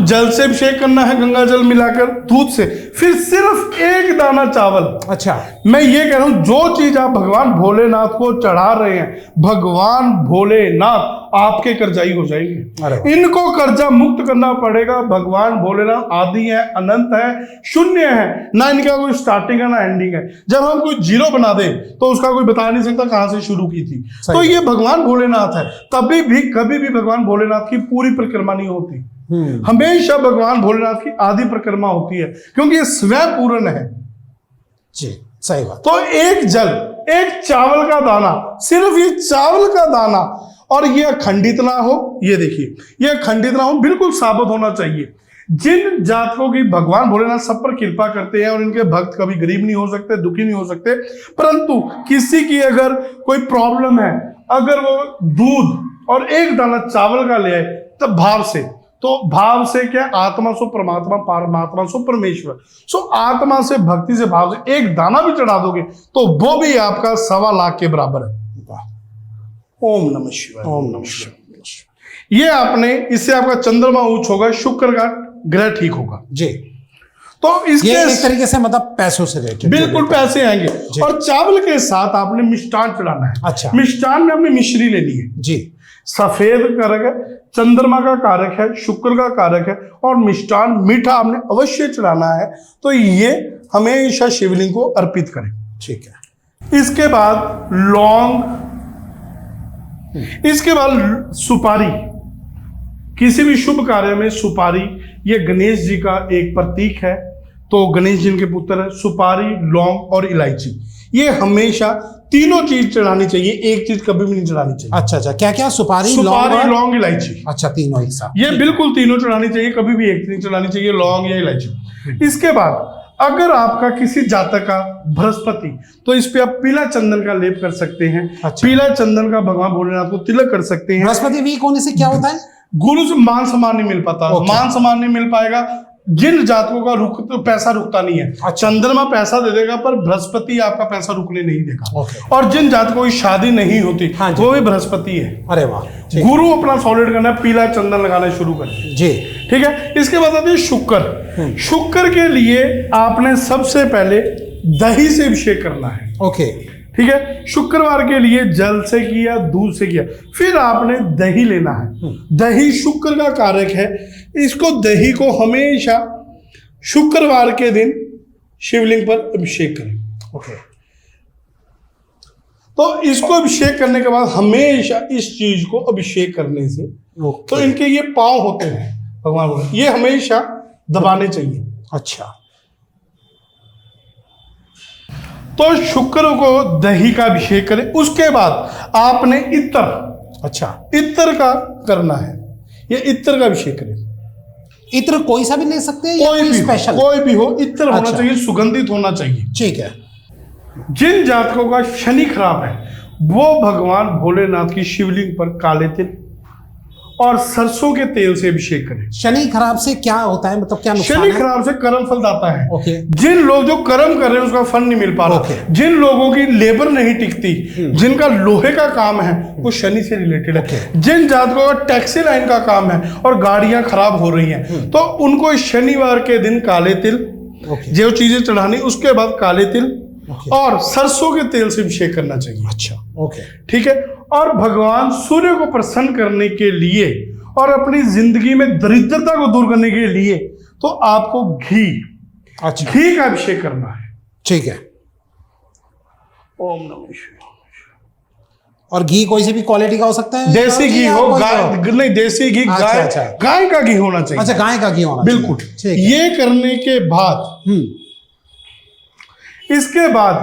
जल से अभिषेक करना है, गंगा जल मिलाकर दूध से, फिर सिर्फ एक दाना चावल। अच्छा, मैं ये कह रहा हूं, जो चीज आप भगवान भोलेनाथ को चढ़ा रहे हैं, भगवान भोलेनाथ आपके कर्जाई हो जाएंगे। इनको कर्जा मुक्त करना पड़ेगा। भगवान भोलेनाथ आदि है, अनंत है, शून्य है, ना इनका कोई स्टार्टिंग है ना एंडिंग है। जब हम कोई जीरो बना दे तो उसका कोई बता नहीं सकता कहां से शुरू की थी। तो ये भगवान भोलेनाथ है। तभी भी कभी भी भगवान भोलेनाथ की पूरी परिक्रमा नहीं होती। हमेशा भगवान भोलेनाथ की आधी परिक्रमा होती है, क्योंकि ये स्वयं पूर्ण है जी, सही बात। तो एक जल, एक चावल का दाना, सिर्फ ये चावल का दाना, और ये अखंडित ना हो, ये देखिए ये अखंडित ना हो, बिल्कुल साबुत होना चाहिए। जिन जातकों की भगवान भोलेनाथ सब पर कृपा करते हैं और इनके भक्त कभी गरीब नहीं हो सकते, दुखी नहीं हो सकते, परंतु किसी की अगर कोई प्रॉब्लम है, अगर वो दूध और एक दाना चावल का ले आए तब भाव से, तो भाव से क्या, आत्मा सो परमात्मा, परमात्मा सो परमेश्वर। सो आत्मा से, भक्ति से, भाव से एक दाना भी चढ़ा दोगे तो वो भी आपका 1.25 लाख के बराबर है। ओम नमः शिवाय, ओम नमः शिवाय। ये आपने, इससे आपका चंद्रमा उच्च होगा, शुक्र का ग्रह ठीक होगा जी। तो इसके एक तरीके से मतलब पैसों से रिलेटेड, बिल्कुल पैसे आएंगे। और चावल के साथ आपने मिष्टान चढ़ाना है। अच्छा, मिष्टान में आपने मिश्री लेनी है जी। सफेद कारक है, चंद्रमा का कारक है, शुक्र का कारक है, और मिष्टान मीठा आपने अवश्य चढ़ाना है। तो ये हमेशा शिवलिंग को अर्पित करें। ठीक है। इसके बाद लौंग, इसके बाद सुपारी। किसी भी शुभ कार्य में सुपारी, ये गणेश जी का एक प्रतीक है, तो गणेश जी के पुत्र है। सुपारी, लौंग और इलायची, ये हमेशा तीनों चीज चढ़ानी चाहिए, एक चीज कभी भी नहीं चढ़ानी चाहिए। अच्छा अच्छा, क्या क्या? सुपारी, लौंग, इलायची। अच्छा, तीनों एक साथ, ये बिल्कुल तीनों चढ़ानी चाहिए, कभी भी एक नहीं चढ़ानी चाहिए, लौंग या इलायची। इसके बाद अगर आपका किसी जातक का बृहस्पति, तो इस पे आप पीला चंदन का लेप कर सकते हैं। अच्छा। पीला चंदन का भगवान भोलेनाथ को तिलक कर सकते हैं। बृहस्पति वीक होने से क्या होता है? गुरु से मान सम्मान नहीं मिल पाता, मान सम्मान नहीं मिल पाएगा। जिन जातकों का तो पैसा रुकता नहीं है। अच्छा। चंद्रमा पैसा दे देगा पर बृहस्पति आपका पैसा रुकने नहीं देगा। और जिन जातकों की शादी नहीं होती, वो भी बृहस्पति है। अरे वाह। गुरु अपना सॉलिड करना, पीला चंदन लगाना शुरू कर जी। ठीक है। इसके बाद आते हैं शुक्र। शुक्र के लिए आपने सबसे पहले दही से अभिषेक करना है। ओके, ठीक है। शुक्रवार के लिए जल से किया, दूध से किया, फिर आपने दही लेना है। दही शुक्र का कारक है। इसको, दही को हमेशा शुक्रवार के दिन शिवलिंग पर अभिषेक करें। ओके। तो इसको अभिषेक करने के बाद हमेशा इस चीज को अभिषेक करने से, तो इनके ये पांव होते हैं भगवान, ये हमेशा दबाने चाहिए। अच्छा। तो शुक्र को दही का अभिषेक करें। उसके बाद आपने इत्र, अच्छा, इत्र का करना है। ये इत्र का अभिषेक करें। इत्र कोई सा भी ले सकते हैं, कोई भी स्पेशल, कोई भी हो, इत्र होना चाहिए, सुगंधित होना चाहिए। ठीक है। जिन जातकों का शनि खराब है, वो भगवान भोलेनाथ की शिवलिंग पर काले तिल और सरसों के तेल से अभिषेक करें। शनि खराब से क्या होता है, मतलब क्या नुकसान है? शनि खराब से कर्म फल दाता है। ओके। जिन लोग जो कर्म कर रहे हैं उसका फल नहीं मिल पा रहा, जिन लोगों की लेबर नहीं टिकती, जिनका लोहे का काम है, वो शनि से रिलेटेड है। जिन जातकों का टैक्सी लाइन का काम है और गाड़ियां खराब हो रही हैं, तो उनको शनिवार के दिन काले तिल, जो चीजें चढ़ानी, उसके बाद काले तिल और सरसों के तेल से अभिषेक करना चाहिए। अच्छा, ओके, ठीक है। और भगवान सूर्य को प्रसन्न करने के लिए और अपनी जिंदगी में दरिद्रता को दूर करने के लिए, तो आपको घी, अच्छा, घी का अभिषेक करना है। ठीक है। ओम नमः शिवाय। और घी कोई से भी क्वालिटी का हो सकता है? देसी घी हो, गाय नहीं, देसी घी, गाय, गाय का घी होना चाहिए। अच्छा, गाय का घी होना, बिल्कुल। ये करने के बाद, इसके बाद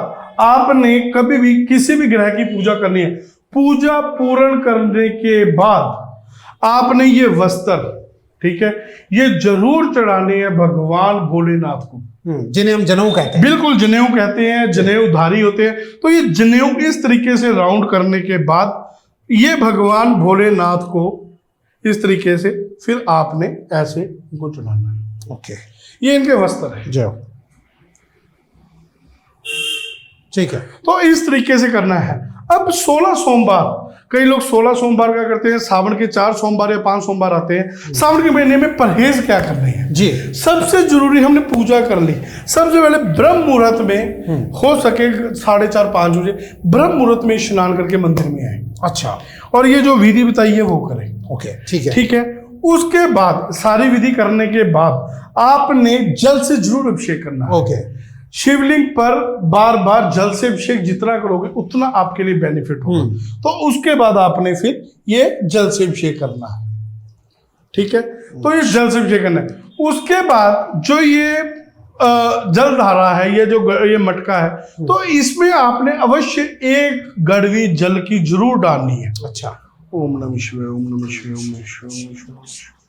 आपने कभी भी किसी भी ग्रह की पूजा करनी है, पूजा पूर्ण करने के बाद आपने ये वस्त्र, ठीक है, ये जरूर चढ़ाने हैं भगवान भोलेनाथ को, जिन्हें हम जनेऊ कहते हैं। बिल्कुल, जनेऊ कहते हैं, जनेऊधारी होते हैं। तो ये जनेऊ इस तरीके से राउंड करने के बाद ये भगवान भोलेनाथ को इस तरीके से फिर आपने ऐसे इनको चढ़ाना है। ओके, ये इनके वस्त्र है जो, ठीक है। तो इस तरीके से करना है। अब 16 सोमवार कई लोग 16 सोमवार का करते हैं, सावन के 4 सोमवार या 5 सोमवार आते हैं। सावन के महीने में परहेज क्या करने हैं जी। सबसे जरूरी, हमने पूजा कर ली, सबसे पहले ब्रह्म मुहूर्त में हो सके 4:30-5 बजे ब्रह्म मुहूर्त में स्नान करके मंदिर में आए। अच्छा, और ये जो विधि बताई है वो करें। ओके, ठीक है। ठीक है। उसके बाद सारी विधि करने के बाद आपने जल से जरूर अभिषेक करना है। ओके। शिवलिंग पर बार बार जल से अभिषेक जितना करोगे उतना आपके लिए बेनिफिट होगा। तो उसके बाद आपने फिर ये जल से अभिषेक करना है। ठीक है, तो ये जल से अभिषेक करना है। उसके बाद जो ये जल धारा है, ये मटका है, तो इसमें आपने अवश्य 1 गड़वी जल की जरूर डालनी है। अच्छा। ओम नमः शिवाय, ओम नमः शिवाय, ओम नमः शिवाय, ओम नमः शिवाय।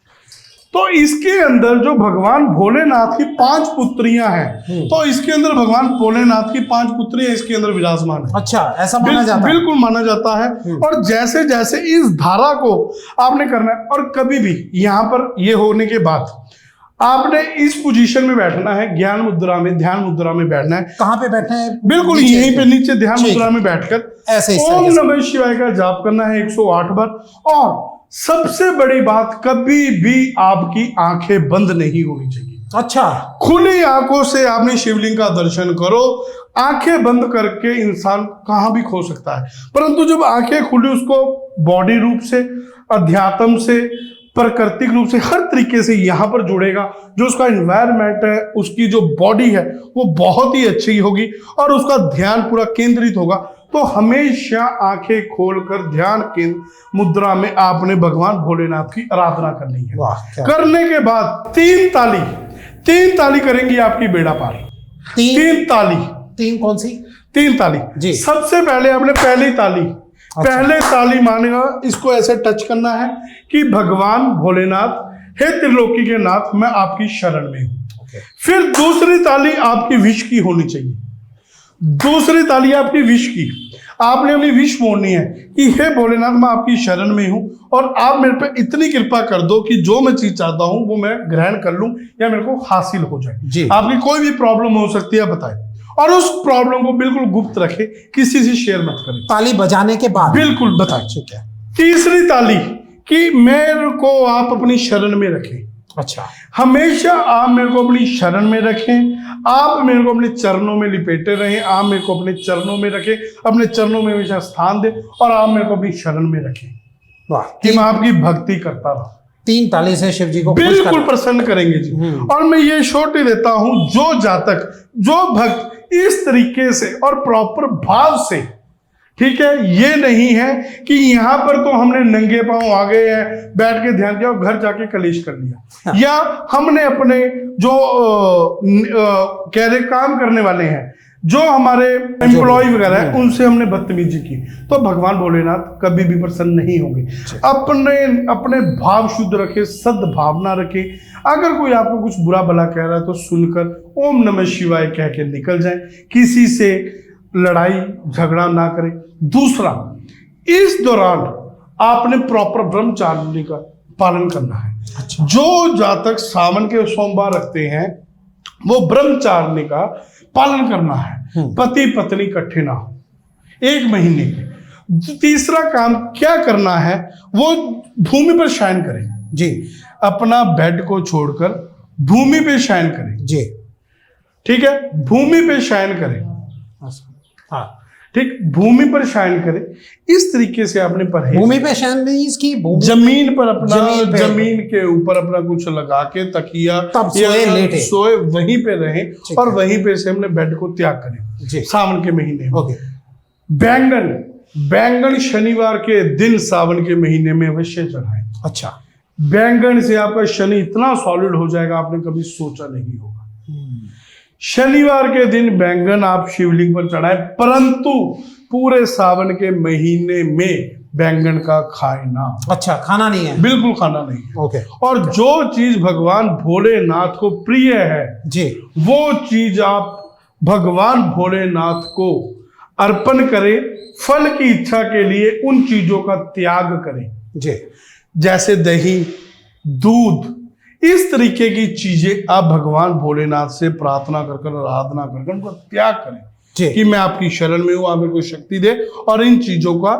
तो इसके अंदर जो भगवान भोलेनाथ की 5 पुत्रियां हैं, तो इसके अंदर भगवान भोलेनाथ की 5 पुत्रियां इसके अंदर विराजमान है। अच्छा, ऐसा माना जाता है? बिल्कुल माना जाता है। और जैसे जैसे इस धारा को आपने करना है, और कभी भी यहाँ पर ये होने के बाद आपने इस पोजीशन में बैठना है, ज्ञान मुद्रा में, ध्यान मुद्रा में बैठना है। कहाँ पे बैठना है? बिल्कुल यहीं पे नीचे ध्यान मुद्रा में बैठकर ऐसे ओम नमः शिवाय का जाप करना है 108 बार। और सबसे बड़ी बात, कभी भी आपकी आंखें बंद नहीं होनी चाहिए। अच्छा, खुली आंखों से आपने शिवलिंग का दर्शन करो। आंखें बंद करके इंसान कहां भी खो सकता है, परंतु जब आंखें खुली उसको बॉडी रूप से, अध्यात्म से, प्राकृतिक रूप से, हर तरीके से यहाँ पर जुड़ेगा। जो उसका एनवायरनमेंट है, उसकी जो बॉडी है वो बहुत ही अच्छी होगी और उसका ध्यान पूरा केंद्रित होगा। तो हमेशा आंखें खोलकर ध्यान केंद्र मुद्रा में आपने भगवान भोलेनाथ की आराधना करनी है। वाह, करने के बाद 3 ताली करेंगी आपकी बेड़ा पार। 3 ताली। 3 कौन सी? 3 ताली जी। सबसे पहले आपने पहली ताली, पहले ताली मानेगा, इसको ऐसे टच करना है कि भगवान भोलेनाथ, हे त्रिलोकी के नाथ, मैं आपकी शरण में हूं। फिर दूसरी ताली आपकी विश की होनी चाहिए। दूसरी ताली आपकी विश की, आपने अपनी विश बोलनी है कि हे भोलेनाथ, मैं आपकी शरण में हूं और आप मेरे पे इतनी कृपा कर दो कि जो मैं चीज चाहता हूं वो मैं ग्रहण कर लूं या मेरे को हासिल हो जाए। आपकी कोई भी प्रॉब्लम हो सकती है, बताएं, और उस प्रॉब्लम को बिल्कुल गुप्त रखें, किसी से शेयर मत करें। ताली बजाने के बाद बिल्कुल बताएं। ठीक है। तीसरी ताली कि मेरे को आप अपनी शरण में रखें। अच्छा, हमेशा आप मेरे को अपनी शरण में रखें, आप मेरे को अपने चरणों में लिपेटे रहें, आप मेरे को अपने चरणों में रखें, अपने चरणों में हमेशा स्थान दें और आप मेरे को अपनी शरण में रखें। वाह, कि मैं आपकी भक्ति करता रहूं। 3 ताली से शिव जी को बिल्कुल प्रसन्न करेंगे जी। और मैं ये छोटी देता हूं, जो जातक, जो भक्त इस तरीके से और प्रॉपर भाव से, ठीक है, ये नहीं है कि यहाँ पर तो हमने नंगे पांव आ गए हैं, बैठ के ध्यान किया और घर जाके कलेश कर लिया, या हमने अपने जो कह रहे काम करने वाले हैं, जो हमारे एम्प्लॉय वगैरह हैं, उनसे हमने बदतमीजी की, तो भगवान भोलेनाथ कभी भी प्रसन्न नहीं होंगे। अपने भाव शुद्ध रखे, सद्भावना रखे। अगर कोई आपको कुछ बुरा भला कह रहा है तो सुनकर ओम नमः शिवाय कह के निकल जाए, किसी से लड़ाई झगड़ा ना करें। दूसरा, इस दौरान आपने प्रॉपर ब्रह्मचार्य का पालन करना है। अच्छा। जो जातक सावन के सोमवार रखते हैं वो ब्रह्मचार्य का पालन करना है। पति पत्नी इकट्ठे ना हो 1 महीने के। तीसरा काम क्या करना है, वो भूमि पर शयन करें जी। अपना बेड को छोड़कर भूमि पे शयन करें जी। ठीक है, भूमि पे शयन करें। हाँ, ठीक, भूमि पर शयन करें। इस तरीके से आपने परहेज, भूमि पे शयन मींस की जमीन पर अपना, जमीन के ऊपर अपना कुछ लगा के तकिया तब सोए, लेटे, सोए, वहीं पे रहें और वहीं पे से हमने बेड को त्याग करें सावन के महीने में। ओके। बैंगन शनिवार के दिन सावन के महीने में अवश्य चढ़ाएं। अच्छा। बैंगन से आपका शनि इतना सॉलिड हो जाएगा, आपने कभी सोचा नहीं होगा। शनिवार के दिन बैंगन आप शिवलिंग पर चढ़ाएं, परंतु पूरे सावन के महीने में बैंगन का खाए ना। अच्छा, खाना नहीं है? बिल्कुल खाना नहीं है। ओके। और जो चीज भगवान भोलेनाथ को प्रिय है जी, वो चीज आप भगवान भोलेनाथ को अर्पण करें। फल की इच्छा के लिए उन चीजों का त्याग करें जी, जैसे दही, दूध, इस तरीके की चीजें आप भगवान भोलेनाथ से प्रार्थना कर कर, आराधना कर कर उनका त्याग करें कि मैं आपकी शरण में हूं, आप मेरे को शक्ति दे और इन चीजों का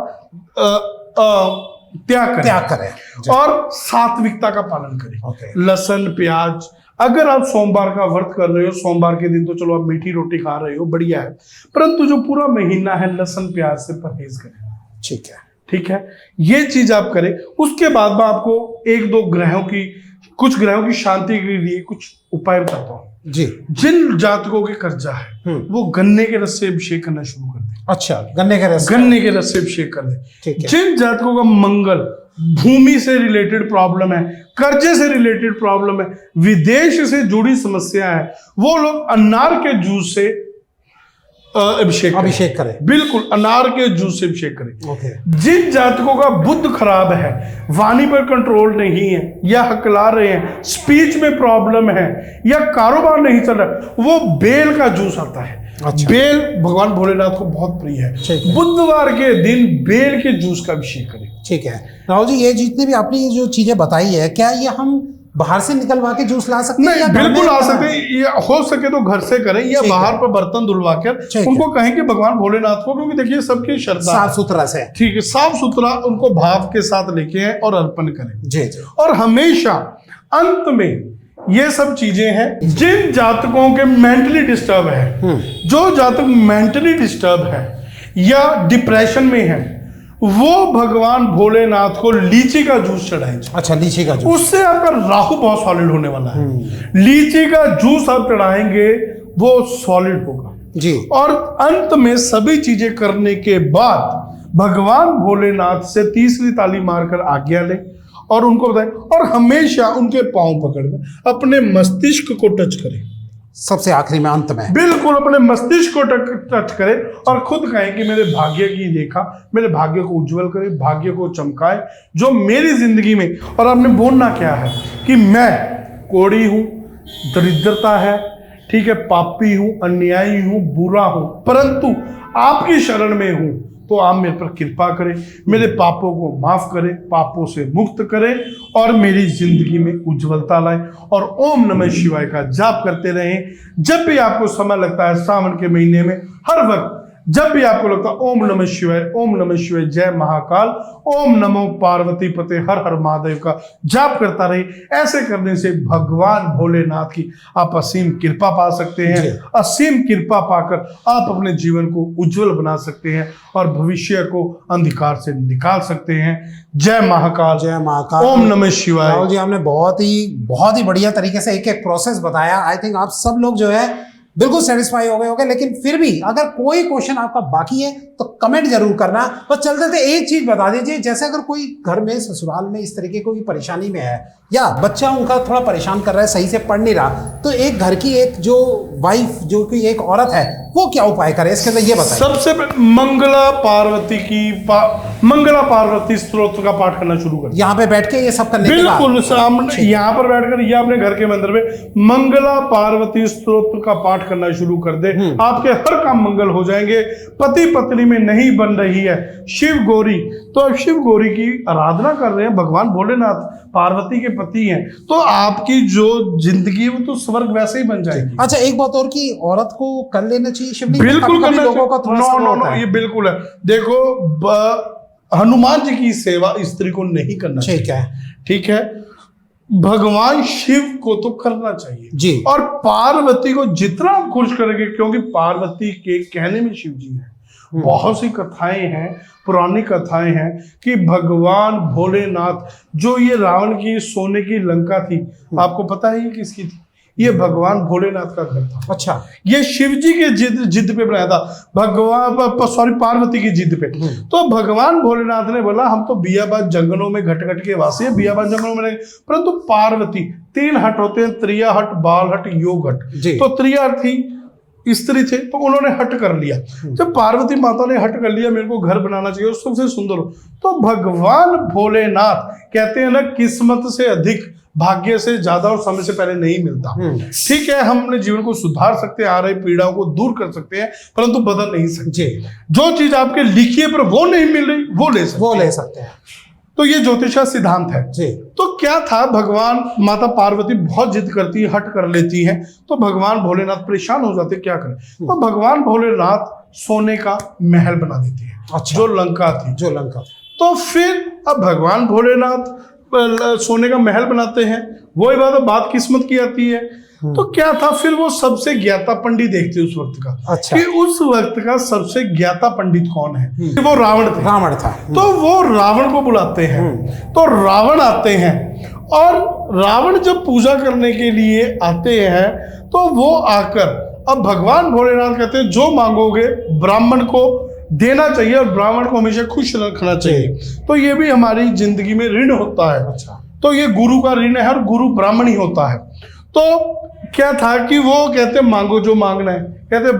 त्याग करें और सात्विकता का पालन करें। ओके। लहसुन, प्याज, अगर आप सोमवार का व्रत कर रहे हो, सोमवार के दिन तो चलो आप मीठी रोटी खा रहे हो, बढ़िया है, परंतु जो पूरा महीना है लहसुन प्याज से परहेज करें। ठीक है, ठीक है, ये चीज आप करें। उसके बाद मैं आपको कुछ ग्रहों की शांति के लिए कुछ उपाय बताता हूँ जी। जिन जातकों के कर्जा है वो गन्ने के रस से अभिषेक करना शुरू कर दे। अच्छा, गन्ने के रस से अभिषेक कर दे। ठीक है। जिन जातकों का मंगल, भूमि से रिलेटेड प्रॉब्लम है, कर्जे से रिलेटेड प्रॉब्लम है, विदेश से जुड़ी समस्या है, वो लोग अनार के जूस से अभिषेक करें। बिल्कुल, अनार के जूस से अभिषेक करें। ओके। जिन जातकों का बुद्ध खराब है, वाणी पर कंट्रोल नहीं है, या हकला रहे हैं, स्पीच में प्रॉब्लम है, या कारोबार नहीं चल रहा, वो बेल का जूस आता है। अच्छा। बेल भगवान भोलेनाथ को बहुत प्रिय है। बुधवार के दिन बेल के जूस का अभिषेक करें। ठीक है राहुल जी, ये जितने भी आपने ये जो चीजें बताई है, क्या ये हम बाहर से निकलवा के जूस ला सकते हैं? नहीं, बिल्कुल आ सकते हैं। ये हो सके तो घर से करें, या बाहर पर बर्तन धुलवा कर उनको कहें कि भगवान भोलेनाथ को, क्योंकि देखिए सबकी श्रद्धा साफ सुथरा से, ठीक है, साफ सुथरा उनको भाव के साथ लेके आए और अर्पण करें जी। और हमेशा अंत में ये सब चीजें हैं जिन जातकों के मेंटली डिस्टर्ब है, जो जातक मेंटली डिस्टर्ब है या डिप्रेशन में है, वो भगवान भोलेनाथ को लीची का जूस चढ़ाएं। अच्छा, लीची का जूस, उससे आपका राहु बहुत सॉलिड होने वाला है। लीची का जूस आप चढ़ाएंगे, वो सॉलिड होगा जी। और अंत में सभी चीजें करने के बाद भगवान भोलेनाथ से तीसरी ताली मारकर आज्ञा ले और उनको बताएं, और हमेशा उनके पांव पकड़कर अपने मस्तिष्क को टच करें। सबसे आखिरी में, अंत में बिल्कुल अपने मस्तिष्क को टच करें और खुद कहें कि मेरे भाग्य की रेखा, मेरे भाग्य को उज्जवल करे, भाग्य को चमकाए जो मेरी जिंदगी में। और आपने बोलना क्या है कि मैं कोड़ी हूं, दरिद्रता है, ठीक है, पापी हूं, अन्यायी हूं, बुरा हूं, परंतु आपकी शरण में हूं, तो आप मेरे पर कृपा करें, मेरे पापों को माफ करें, पापों से मुक्त करें और मेरी जिंदगी में उज्जवलता लाएं। और ओम नमः शिवाय का जाप करते रहें। जब भी आपको समय लगता है सावन के महीने में, हर वक्त जब भी आपको लगता है ओम नमः शिवाय, ओम नमः शिवाय, जय महाकाल, ओम नमो पार्वती पते, हर हर महादेव का जाप करता रहे। ऐसे करने से भगवान भोलेनाथ की आप असीम कृपा पा सकते हैं। असीम कृपा पाकर आप अपने जीवन को उज्जवल बना सकते हैं और भविष्य को अंधकार से निकाल सकते हैं। जय महाकाल, जय महाकाल, ओम नमः शिवाय। राहुल जी, आपने बहुत ही बढ़िया तरीके से एक एक प्रोसेस बताया। आई थिंक आप सब लोग जो है बिल्कुल सेटिस्फाई हो गए होंगे, लेकिन फिर भी अगर कोई क्वेश्चन आपका बाकी है तो कमेंट जरूर करना। बस चलते थे एक चीज बता दीजिए, जैसे अगर कोई घर में, ससुराल में इस तरीके कोई परेशानी में है, या बच्चा उनका थोड़ा परेशान कर रहा है, सही से पढ़ नहीं रहा, तो एक घर की एक जो वाइफ, जो कि एक औरत है, वो क्या उपाय करे इसके अंदर, ये बताइए। सबसे मंगला पार्वती स्तोत्र का पाठ करना शुरू कर। यहाँ पे बैठ के ये सब करने के बाद बिल्कुल सामने यहाँ पर बैठकर या अपने घर के मंदिर में मंगला पार्वती स्तोत्र का पाठ करना शुरू कर दे। आपके हर काम मंगल हो जाएंगे। पति पत्नी में नहीं बन रही है शिव गौरी, तो आप शिव गौरी की आराधना कर रहे हैं, भगवान भोलेनाथ पार्वती के पति हैं, तो आपकी जो जिंदगी है वो तो स्वर्ग वैसे ही बन जाएगी। अच्छा, एक बात और कि औरत को कर लेना चाहिए शिवलिंग? बिल्कुल करना लोगों का थोड़ा नो, ये बिल्कुल है। देखो, हनुमान जी की सेवा स्त्री को नहीं करना चाहिए, ठीक है, भगवान शिव को तो करना चाहिए जी। और पार्वती को जितना आप खुश करेंगे, क्योंकि पार्वती के कहने में शिव जी है। बहुत सी कथाएं हैं, पुरानी कथाएं हैं कि भगवान भोलेनाथ, जो ये रावण की सोने की लंका थी, आपको पता है ये किसकी थी? ये भगवान भोलेनाथ का घर था। अच्छा, ये शिव जी के जिद पे बनाया था, पार्वती की जिद पे। तो भगवान भोलेनाथ ने बोला हम तो बियाबाद जंगलों में घट घट के वासी है, बियाबाद जंगलों में, परंतु पार्वती 3 हट होते हैं, त्रिया हट, बाल हट, योग हट। तो त्रिया थी, स्त्री थे, तो उन्होंने हट कर लिया। जब पार्वती माता ने हट कर लिया, मेरे को घर बनाना चाहिए सबसे सुंदर हो, तो भगवान भोलेनाथ कहते हैं ना, किस्मत से अधिक भाग्य से ज्यादा और समय से पहले नहीं मिलता। ठीक है, हम अपने जीवन को सुधार सकते हैं, आ रही पीड़ाओं को दूर कर सकते हैं, परंतु बदल नहीं सकते। जो चीज आपके लिखी है पर वो नहीं मिल रही, वो ले सकते हैं। तो ये ज्योतिष का सिद्धांत है जी। तो क्या था, भगवान माता पार्वती बहुत जिद करती है, हट कर लेती है, तो भगवान भोलेनाथ परेशान हो जाते, क्या करें? तो भगवान भोलेनाथ सोने का महल बना देते हैं। अच्छा, जो लंका थी। तो तो फिर अब भगवान भोलेनाथ सोने का महल बनाते हैं, वही बात किस्मत की आती है। तो क्या था फिर, वो सबसे ज्ञाता पंडित एक थे उस वक्त का। अच्छा। कि उस वक्त का सबसे ज्ञाता पंडित कौन है, वो रावण थे। रावण था। तो वो रावण को बुलाते हैं, तो रावण आते हैं, और रावण जब पूजा करने के लिए आते हैं तो वो आकर अब भगवान भोलेनाथ कहते हैं जो मांगोगे ब्राह्मण को देना चाहिए और ब्राह्मण को हमेशा खुश रखना चाहिए। तो ये भी हमारी जिंदगी में ऋण होता है। अच्छा। तो ये गुरु का ऋण है और गुरु ब्राह्मण ही होता है। तो क्या था कि वो कहते मांगो जो मांगना है, कहते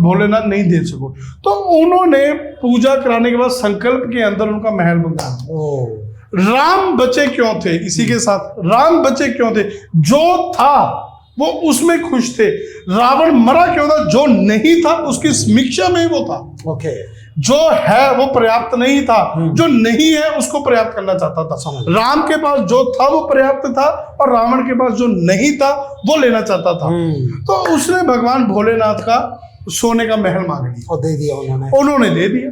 भोलेनाथ नहीं दे सको। तो उन्होंने पूजा कराने के बाद संकल्प के अंदर उनका महल बनता। राम बचे क्यों थे, इसी के साथ राम बचे क्यों थे, जो था वो उसमें खुश थे। रावण मरा क्यों था, जो नहीं था उसकी समीक्षा में ही वो था। ओके। जो है वो पर्याप्त नहीं था, जो नहीं है उसको पर्याप्त करना चाहता था। राम के पास जो था वो पर्याप्त था और रावण के पास जो नहीं था वो लेना चाहता था। तो उसने भगवान भोलेनाथ का सोने का महल मांग लिया और दे दिया उन्होंने दे दिया।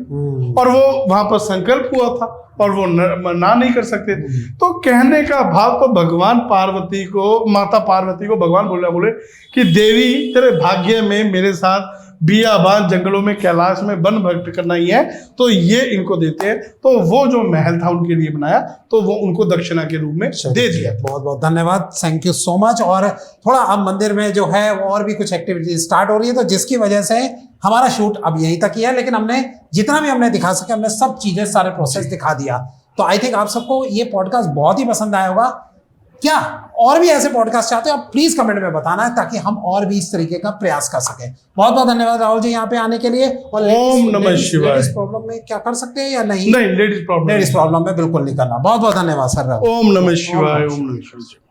और वो वहां पर संकल्प हुआ था और वो ना नहीं कर सकते। तो कहने का भाव, तो भगवान पार्वती को, माता पार्वती को भगवान बोले कि देवी तेरे भाग्य में मेरे साथ बियाबान जंगलों में कैलाश में वन भक्त करना ही है, तो ये इनको देते हैं। तो वो जो महल था उनके लिए बनाया, तो वो उनको दक्षिणा के रूप में दे दिया। बहुत बहुत धन्यवाद, थैंक यू सो मच। और थोड़ा अब मंदिर में जो है और भी कुछ एक्टिविटी स्टार्ट हो रही है, तो जिसकी वजह से हमारा शूट अब यहीं तक ही है, लेकिन हमने जितना भी हमने दिखा सके हमने सब चीजें, सारे प्रोसेस दिखा दिया। तो आई थिंक आप सबको ये पॉडकास्ट बहुत ही पसंद आया होगा। क्या और भी ऐसे पॉडकास्ट चाहते हो आप प्लीज कमेंट में बताना है, ताकि हम और भी इस तरीके का प्रयास कर सकें। बहुत बहुत धन्यवाद राहुल जी यहाँ पे आने के लिए। और ओम नमः शिवाय। लेडीज प्रॉब्लम में क्या कर सकते हैं या नहीं? नहीं, लेडीज प्रॉब्लम में बिल्कुल नहीं करना। बहुत बहुत धन्यवाद सर। ओम नमः शिवाय। ओम नमः शिवाय।